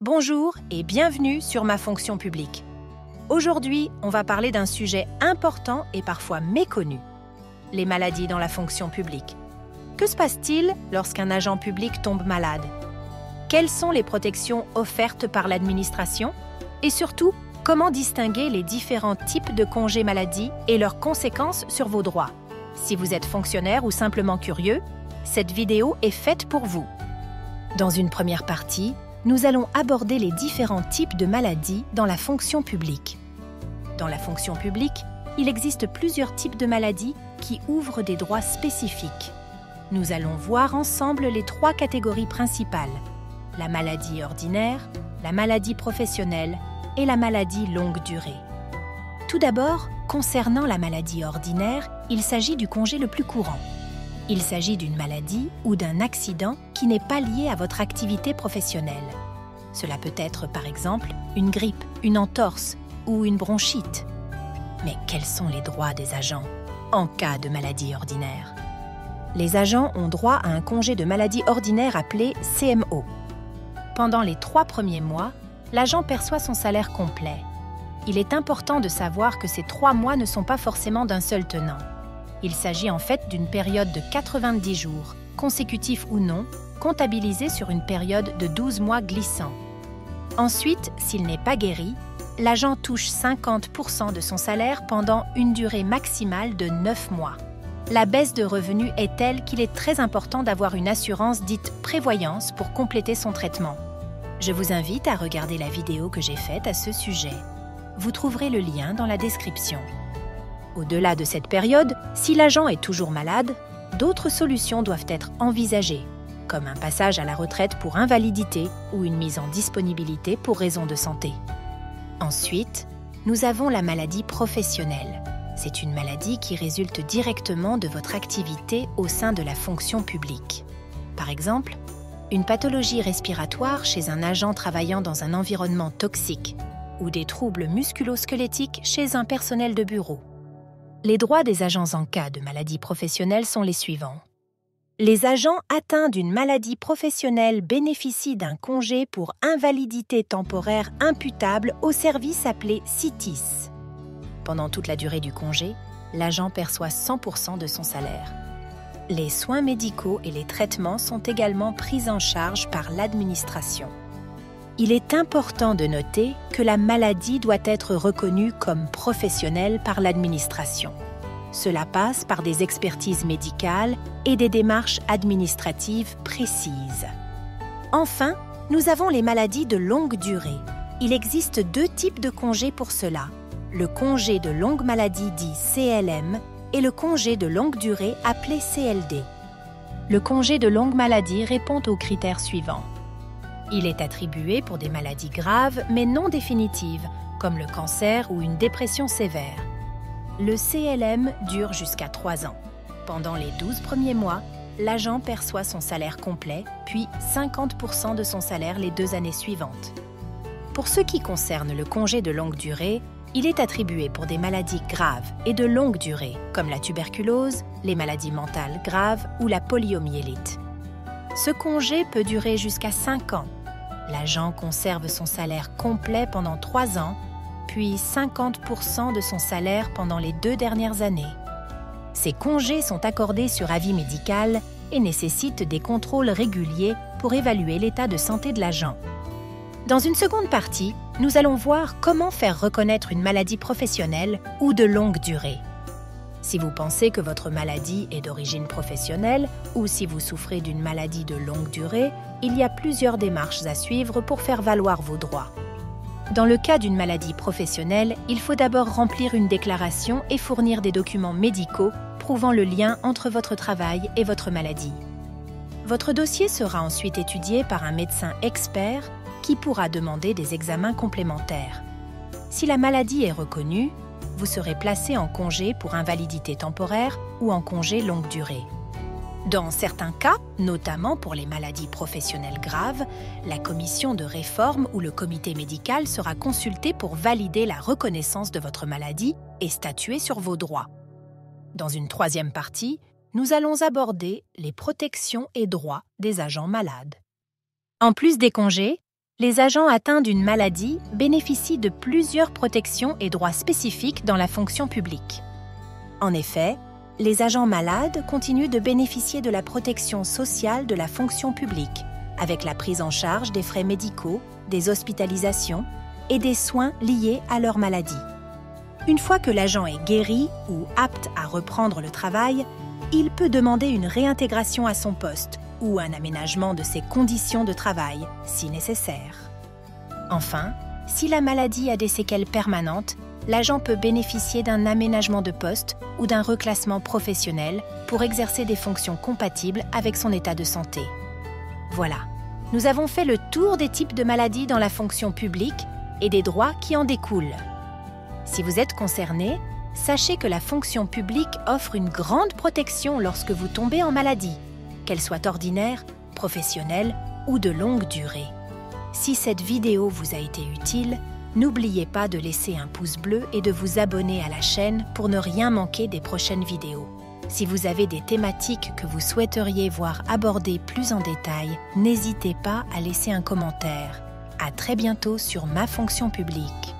Bonjour et bienvenue sur Ma fonction publique. Aujourd'hui, on va parler d'un sujet important et parfois méconnu, les maladies dans la fonction publique. Que se passe-t-il lorsqu'un agent public tombe malade? Quelles sont les protections offertes par l'administration? Et surtout, comment distinguer les différents types de congés maladie et leurs conséquences sur vos droits? Si vous êtes fonctionnaire ou simplement curieux, cette vidéo est faite pour vous. Dans une première partie, nous allons aborder les différents types de maladies dans la fonction publique. Dans la fonction publique, il existe plusieurs types de maladies qui ouvrent des droits spécifiques. Nous allons voir ensemble les trois catégories principales: la maladie ordinaire, la maladie professionnelle et la maladie longue durée. Tout d'abord, concernant la maladie ordinaire, il s'agit du congé le plus courant. Il s'agit d'une maladie ou d'un accident qui n'est pas lié à votre activité professionnelle. Cela peut être par exemple une grippe, une entorse ou une bronchite. Mais quels sont les droits des agents en cas de maladie ordinaire? Les agents ont droit à un congé de maladie ordinaire appelé CMO. Pendant les 3 premiers mois, l'agent perçoit son salaire complet. Il est important de savoir que ces 3 mois ne sont pas forcément d'un seul tenant. Il s'agit en fait d'une période de 90 jours, consécutifs ou non, comptabilisée sur une période de 12 mois glissants. Ensuite, s'il n'est pas guéri, l'agent touche 50% de son salaire pendant une durée maximale de 9 mois. La baisse de revenus est telle qu'il est très important d'avoir une assurance dite prévoyance pour compléter son traitement. Je vous invite à regarder la vidéo que j'ai faite à ce sujet. Vous trouverez le lien dans la description. Au-delà de cette période, si l'agent est toujours malade, d'autres solutions doivent être envisagées, comme un passage à la retraite pour invalidité ou une mise en disponibilité pour raison de santé. Ensuite, nous avons la maladie professionnelle. C'est une maladie qui résulte directement de votre activité au sein de la fonction publique. Par exemple, une pathologie respiratoire chez un agent travaillant dans un environnement toxique ou des troubles musculo-squelettiques chez un personnel de bureau. Les droits des agents en cas de maladie professionnelle sont les suivants. Les agents atteints d'une maladie professionnelle bénéficient d'un congé pour invalidité temporaire imputable au service appelé CITIS. Pendant toute la durée du congé, l'agent perçoit 100% de son salaire. Les soins médicaux et les traitements sont également pris en charge par l'administration. Il est important de noter que la maladie doit être reconnue comme professionnelle par l'administration. Cela passe par des expertises médicales et des démarches administratives précises. Enfin, nous avons les maladies de longue durée. Il existe 2 types de congés pour cela: le congé de longue maladie dit CLM et le congé de longue durée appelé CLD. Le congé de longue maladie répond aux critères suivants. Il est attribué pour des maladies graves mais non définitives, comme le cancer ou une dépression sévère. Le CLM dure jusqu'à 3 ans. Pendant les 12 premiers mois, l'agent perçoit son salaire complet, puis 50% de son salaire les 2 années suivantes. Pour ce qui concerne le congé de longue durée, il est attribué pour des maladies graves et de longue durée, comme la tuberculose, les maladies mentales graves ou la poliomyélite. Ce congé peut durer jusqu'à 5 ans. L'agent conserve son salaire complet pendant 3 ans, puis 50% de son salaire pendant les 2 dernières années. Ces congés sont accordés sur avis médical et nécessitent des contrôles réguliers pour évaluer l'état de santé de l'agent. Dans une seconde partie, nous allons voir comment faire reconnaître une maladie professionnelle ou de longue durée. Si vous pensez que votre maladie est d'origine professionnelle ou si vous souffrez d'une maladie de longue durée, il y a plusieurs démarches à suivre pour faire valoir vos droits. Dans le cas d'une maladie professionnelle, il faut d'abord remplir une déclaration et fournir des documents médicaux prouvant le lien entre votre travail et votre maladie. Votre dossier sera ensuite étudié par un médecin expert qui pourra demander des examens complémentaires. Si la maladie est reconnue, vous serez placé en congé pour invalidité temporaire ou en congé longue durée. Dans certains cas, notamment pour les maladies professionnelles graves, la commission de réforme ou le comité médical sera consulté pour valider la reconnaissance de votre maladie et statuer sur vos droits. Dans une troisième partie, nous allons aborder les protections et droits des agents malades. En plus des congés, Les agents atteints d'une maladie bénéficient de plusieurs protections et droits spécifiques dans la fonction publique. En effet, les agents malades continuent de bénéficier de la protection sociale de la fonction publique, avec la prise en charge des frais médicaux, des hospitalisations et des soins liés à leur maladie. Une fois que l'agent est guéri ou apte à reprendre le travail, il peut demander une réintégration à son poste ou un aménagement de ses conditions de travail, si nécessaire. Enfin, si la maladie a des séquelles permanentes, l'agent peut bénéficier d'un aménagement de poste ou d'un reclassement professionnel pour exercer des fonctions compatibles avec son état de santé. Voilà, nous avons fait le tour des types de maladies dans la fonction publique et des droits qui en découlent. Si vous êtes concerné, sachez que la fonction publique offre une grande protection lorsque vous tombez en maladie, qu'elle soit ordinaire, professionnelle ou de longue durée. Si cette vidéo vous a été utile, n'oubliez pas de laisser un pouce bleu et de vous abonner à la chaîne pour ne rien manquer des prochaines vidéos. Si vous avez des thématiques que vous souhaiteriez voir abordées plus en détail, n'hésitez pas à laisser un commentaire. À très bientôt sur Ma Fonction Publique.